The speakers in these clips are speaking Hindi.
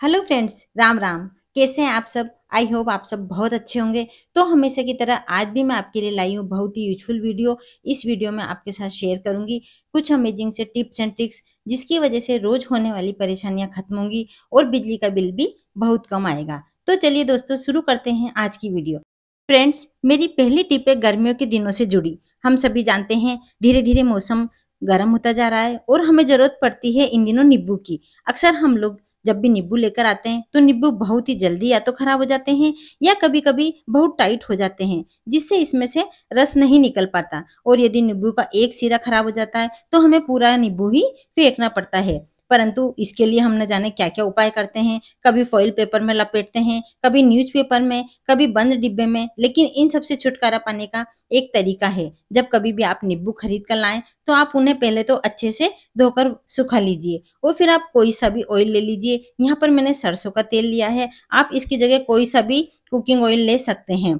Hello friends, Ram Ram. कैसे हैं आप सब? आई होप आप सब बहुत अच्छे होंगे। तो हमेशा की तरह आज भी मैं आपके लिए लाई हूँ बहुत ही यूजफुल वीडियो। इस वीडियो में आपके साथ शेयर करूंगी कुछ अमेजिंग से टिप्स एंड ट्रिक्स, जिसकी वजह से रोज होने वाली परेशानियां खत्म होंगी और बिजली का बिल भी बहुत कम आएगा। तो चलिए दोस्तों, शुरू करते हैं आज की वीडियो। फ्रेंड्स, मेरी पहली टिप है गर्मियों के दिनों से जुड़ी। हम सभी जानते हैं धीरे धीरे मौसम गर्म होता जा रहा है और हमें जरूरत पड़ती है इन दिनों नींबू की। अक्सर हम लोग जब भी नींबू लेकर आते हैं तो नींबू बहुत ही जल्दी या तो खराब हो जाते हैं या कभी-कभी बहुत टाइट हो जाते हैं, जिससे इसमें से रस नहीं निकल पाता। और यदि नींबू का एक सिरा खराब हो जाता है तो हमें पूरा नींबू ही फेंकना पड़ता है। परंतु इसके लिए हम न जाने क्या-क्या उपाय करते हैं। कभी फॉइल पेपर में लपेटते हैं, कभी न्यूज़पेपर में, कभी बंद डिब्बे में। लेकिन इन सब से छुटकारा पाने का एक तरीका है। जब कभी भी आप नींबू खरीद कर लाएं तो आप उन्हें पहले तो अच्छे से धोकर सुखा लीजिए और फिर आप कोई सा भी ऑयल ले लीजिए। यहाँ पर मैंने सरसों का तेल लिया है, आप इसकी जगह कोई सा भी कुकिंग ऑयल ले सकते हैं।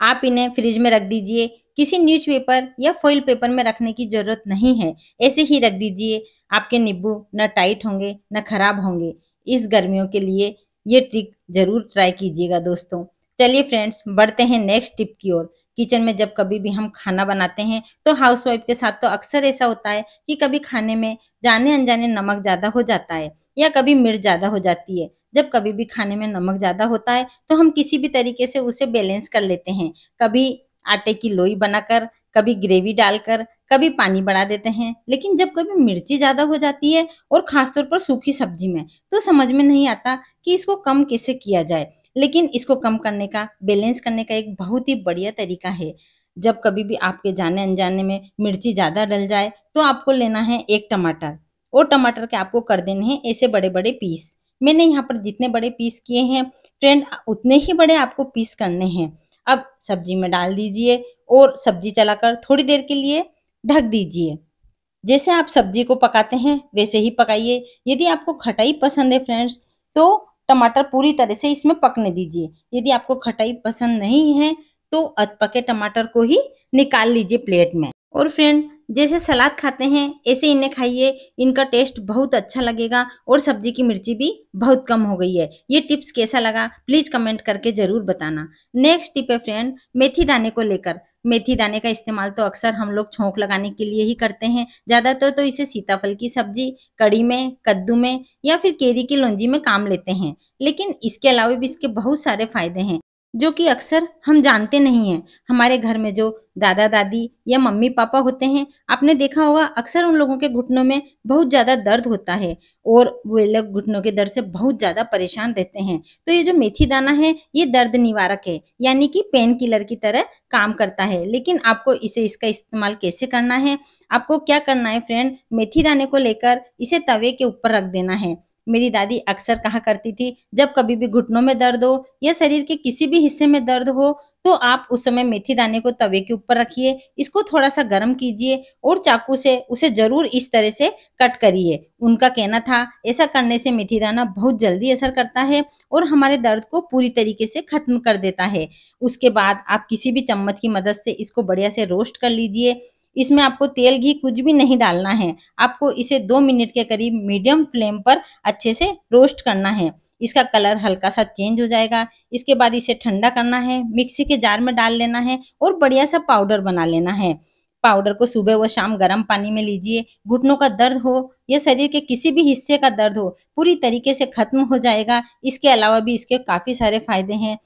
आप इन्हें फ्रिज में रख दीजिए। किसी न्यूज़पेपर या फॉइल पेपर में रखने की जरूरत नहीं है, ऐसे ही रख दीजिए। आपके नींबू न टाइट होंगे न खराब होंगे। इस गर्मियों के लिए ये ट्रिक जरूर ट्राई कीजिएगा दोस्तों। चलिए फ्रेंड्स, बढ़ते हैं नेक्स्ट टिप की ओर। किचन में जब कभी भी हम खाना बनाते हैं तो हाउसवाइफ के साथ तो अक्सर ऐसा होता है कि कभी खाने में जाने अनजाने नमक ज्यादा हो जाता है या कभी मिर्च ज्यादा हो जाती है। जब कभी भी खाने में नमक ज्यादा होता है तो हम किसी भी तरीके से उसे बैलेंस कर लेते हैं। कभी आटे की लोई बनाकर, कभी ग्रेवी डालकर, कभी पानी बढ़ा देते हैं। लेकिन जब कभी मिर्ची ज्यादा हो जाती है और खासतौर पर सूखी सब्जी में, तो समझ में नहीं आता कि इसको कम कैसे किया जाए। लेकिन इसको कम करने का, बैलेंस करने का एक बहुत ही बढ़िया तरीका है। जब कभी भी आपके जाने अनजाने में मिर्ची ज्यादा डल जाए तो आपको लेना है एक टमाटर, और टमाटर के आपको कर देने हैं ऐसे बड़े बड़े पीस। मैंने यहाँ पर जितने बड़े पीस किए हैं फ्रेंड, उतने ही बड़े आपको पीस करने हैं। अब सब्जी में डाल दीजिए और सब्जी चलाकर थोड़ी देर के लिए ढक दीजिए। जैसे आप सब्जी को पकाते हैं वैसे ही पकाइए। यदि आपको खटाई पसंद है फ्रेंड्स, तो टमाटर पूरी तरह से इसमें पकने दीजिए। यदि आपको खटाई पसंद नहीं है तो अधपके टमाटर को ही निकाल लीजिए प्लेट में। और फ्रेंड, जैसे सलाद खाते हैं ऐसे इन्हें खाइए। इनका टेस्ट बहुत अच्छा लगेगा और सब्जी की मिर्ची भी बहुत कम हो गई है। ये टिप्स कैसा लगा प्लीज कमेंट करके जरूर बताना। नेक्स्ट टिप है फ्रेंड, मेथी दाने को लेकर। मेथी दाने का इस्तेमाल तो अक्सर हम लोग छोंक लगाने के लिए ही करते हैं। ज्यादातर तो इसे सीताफल की सब्जी, कड़ी में, कद्दू में या फिर केरी की लौंजी में काम लेते हैं। लेकिन इसके अलावा भी इसके बहुत सारे फायदे हैं जो कि अक्सर हम जानते नहीं हैं। हमारे घर में जो दादा दादी या मम्मी पापा होते हैं, आपने देखा होगा अक्सर उन लोगों के घुटनों में बहुत ज्यादा दर्द होता है और वे लोग घुटनों के दर्द से बहुत ज्यादा परेशान रहते हैं। तो ये जो मेथी दाना है ये दर्द निवारक है, यानी कि पेन किलर की तरह काम करता है। लेकिन आपको इसका इस्तेमाल कैसे करना है, आपको क्या करना है फ्रेंड, मेथी दाने को लेकर इसे तवे के ऊपर रख देना है। मेरी दादी अक्सर कहा करती थी, जब कभी भी घुटनों में दर्द हो या शरीर के किसी भी हिस्से में दर्द हो तो आप उस समय मेथी दाने को तवे के ऊपर रखिए, इसको थोड़ा सा गर्म कीजिए और चाकू से उसे जरूर इस तरह से कट करिए। उनका कहना था ऐसा करने से मेथी दाना बहुत जल्दी असर करता है और हमारे दर्द को पूरी तरीके से खत्म कर देता है। उसके बाद आप किसी भी चम्मच की मदद से इसको बढ़िया से रोस्ट कर लीजिए। इसमें आपको तेल घी कुछ भी नहीं डालना है। आपको इसे 2 मिनट के करीब मीडियम फ्लेम पर अच्छे से रोस्ट करना है। इसका कलर हल्का सा चेंज हो जाएगा। इसके बाद इसे ठंडा करना है, मिक्सी के जार में डाल लेना है और बढ़िया सा पाउडर बना लेना है। पाउडर को सुबह व शाम गर्म पानी में लीजिए। घुटनों का दर्द हो या शरीर के किसी भी हिस्से का दर्द हो, पूरी तरीके से खत्म हो जाएगा। इसके अलावा भी इसके काफी सारे फायदे हैं,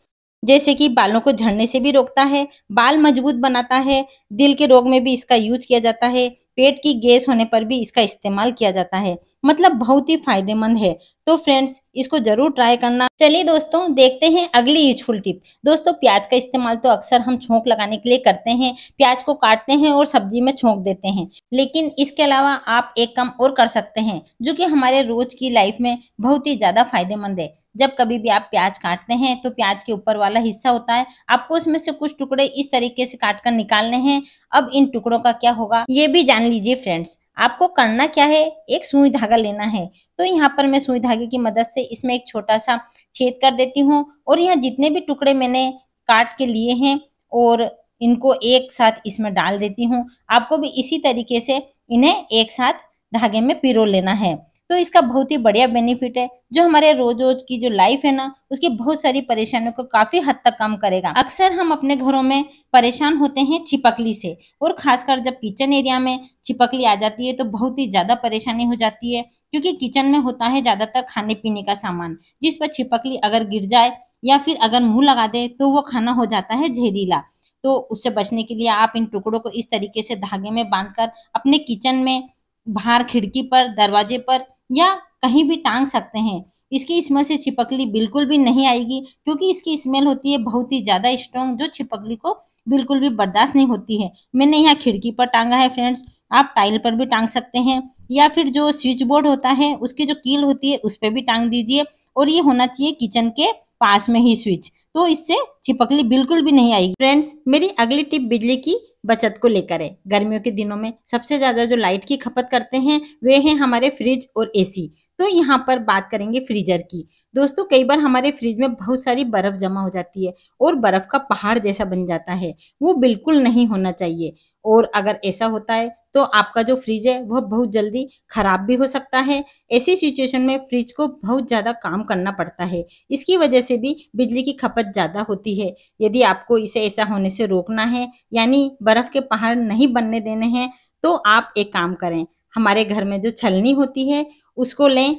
जैसे कि बालों को झड़ने से भी रोकता है, बाल मजबूत बनाता है, दिल के रोग में भी इसका यूज किया जाता है, पेट की गैस होने पर भी इसका इस्तेमाल किया जाता है। मतलब बहुत ही फायदेमंद है। तो फ्रेंड्स, इसको जरूर ट्राई करना। चलिए दोस्तों, देखते हैं अगली यूजफुल टिप। दोस्तों, प्याज का इस्तेमाल तो अक्सर हम छोंक लगाने के लिए करते हैं। प्याज को काटते हैं और सब्जी में छोंक देते हैं। लेकिन इसके अलावा आप एक काम और कर सकते हैं जो कि हमारे रोज की लाइफ में बहुत ही ज्यादा फायदेमंद है। जब कभी भी आप प्याज काटते हैं तो प्याज के ऊपर वाला हिस्सा होता है, आपको उसमें से कुछ टुकड़े इस तरीके से काट कर निकालने हैं। अब इन टुकड़ों का क्या होगा ये भी जान लीजिए फ्रेंड्स। आपको करना क्या है, एक सुई धागा लेना है। तो यहाँ पर मैं सुई धागे की मदद से इसमें एक छोटा सा छेद कर देती हूँ और यहाँ जितने भी टुकड़े मैंने काट के लिए हैं और इनको एक साथ इसमें डाल देती हूँ। आपको भी इसी तरीके से इन्हें एक साथ धागे में पिरो लेना है। तो इसका बहुत ही बढ़िया बेनिफिट है, जो हमारे रोज रोज की जो लाइफ है ना, उसकी बहुत सारी परेशानियों को काफी हद तक कम करेगा। अक्सर हम अपने घरों में परेशान होते हैं छिपकली से, और खासकर जब किचन एरिया में छिपकली आ जाती है तो बहुत ही ज्यादा परेशानी हो जाती है, क्योंकि किचन में होता है ज्यादातर खाने पीने का सामान, जिस पर छिपकली अगर गिर जाए या फिर अगर मुंह लगा दे तो वो खाना हो जाता है जहरीला। तो उससे बचने के लिए आप इन टुकड़ों को इस तरीके से धागे में बांधकर अपने किचन में, बाहर खिड़की पर, दरवाजे पर या कहीं भी टांग सकते हैं। इसकी स्मेल से छिपकली बिल्कुल भी नहीं आएगी, क्योंकि इसकी स्मेल होती है बहुत ही ज्यादा स्ट्रॉन्ग, जो छिपकली को बिल्कुल भी बर्दाश्त नहीं होती है। मैंने यहाँ खिड़की पर टांगा है फ्रेंड्स, आप टाइल पर भी टांग सकते हैं, या फिर जो स्विच बोर्ड होता है उसकी जो कील होती है उस पर भी टांग दीजिए, और ये होना चाहिए किचन के पास में ही स्विच, तो इससे छिपकली बिल्कुल भी नहीं आएगी। फ्रेंड्स, मेरी अगली टिप बिजली की बचत को लेकर है। गर्मियों के दिनों में सबसे ज्यादा जो लाइट की खपत करते हैं वे हैं हमारे फ्रिज और एसी। तो यहाँ पर बात करेंगे फ्रीजर की। दोस्तों, कई बार हमारे फ्रिज में बहुत सारी बर्फ जमा हो जाती है और बर्फ का पहाड़ जैसा बन जाता है, वो बिल्कुल नहीं होना चाहिए। और अगर ऐसा होता है तो आपका जो फ्रिज है वह बहुत जल्दी खराब भी हो सकता है। ऐसी सिचुएशन में फ्रिज को बहुत ज्यादा काम करना पड़ता है, इसकी वजह से भी बिजली की खपत ज्यादा होती है। यदि आपको इसे ऐसा होने से रोकना है, यानी बर्फ के पहाड़ नहीं बनने देने हैं, तो आप एक काम करें, हमारे घर में जो छलनी होती है उसको लें,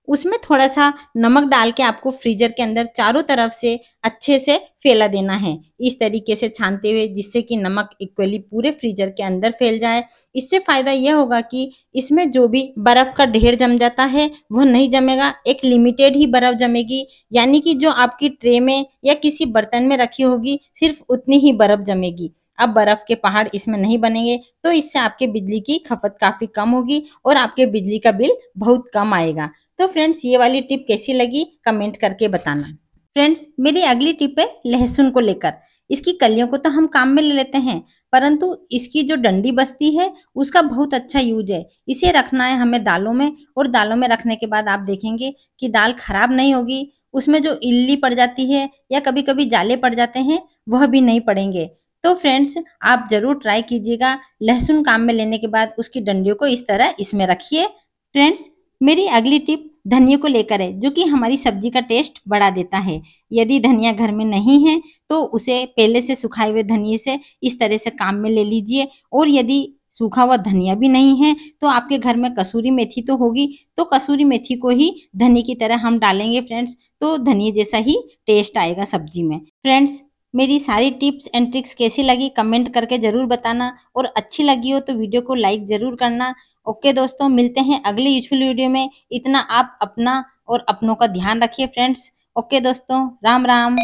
उसमें थोड़ा सा नमक डाल के आपको फ्रीजर के अंदर चारों तरफ से अच्छे से फैला देना है, इस तरीके से छानते हुए, जिससे कि नमक इक्वली पूरे फ्रीजर के अंदर फैल जाए। इससे फायदा यह होगा कि इसमें जो भी बर्फ का ढेर जम जाता है वह नहीं जमेगा, एक लिमिटेड ही बर्फ जमेगी, यानी कि जो आपकी ट्रे में या किसी बर्तन में रखी होगी सिर्फ उतनी ही बर्फ जमेगी। अब बर्फ के पहाड़ इसमें नहीं बनेंगे, तो इससे आपके बिजली की खपत काफी कम होगी और आपके बिजली का बिल बहुत कम आएगा। तो फ्रेंड्स, ये वाली टिप कैसी लगी कमेंट करके बताना। फ्रेंड्स, मेरी अगली टिप है लहसुन को लेकर। इसकी कलियों को तो हम काम में ले लेते हैं, परंतु इसकी जो डंडी बचती है उसका बहुत अच्छा यूज है। इसे रखना है हमें दालों में, और दालों में रखने के बाद आप देखेंगे कि दाल खराब नहीं होगी, उसमें जो इल्ली पड़ जाती है या कभी कभी जाले पड़ जाते हैं वह भी नहीं पड़ेंगे। तो फ्रेंड्स, आप जरूर ट्राई कीजिएगा, लहसुन काम में लेने के बाद उसकी डंडियों को इस तरह इसमें रखिए। फ्रेंड्स, मेरी अगली टिप धनिया को लेकर है, जो कि हमारी सब्जी का टेस्ट बढ़ा देता है। यदि धनिया घर में नहीं है तो उसे पहले से सुखाए हुए धनिये से इस तरह से काम में ले लीजिए, और यदि सूखा हुआ धनिया भी नहीं है तो आपके घर में कसूरी मेथी तो होगी, तो कसूरी मेथी को ही धनिये की तरह हम डालेंगे फ्रेंड्स, तो धनिये जैसा ही टेस्ट आएगा सब्जी में। फ्रेंड्स, मेरी सारी टिप्स एंड ट्रिक्स कैसी लगी कमेंट करके जरूर बताना, और अच्छी लगी हो तो वीडियो को लाइक जरूर करना। ओके दोस्तों, मिलते हैं अगली यूजफुल वीडियो में। इतना आप अपना और अपनों का ध्यान रखिए फ्रेंड्स। ओके दोस्तों, राम राम।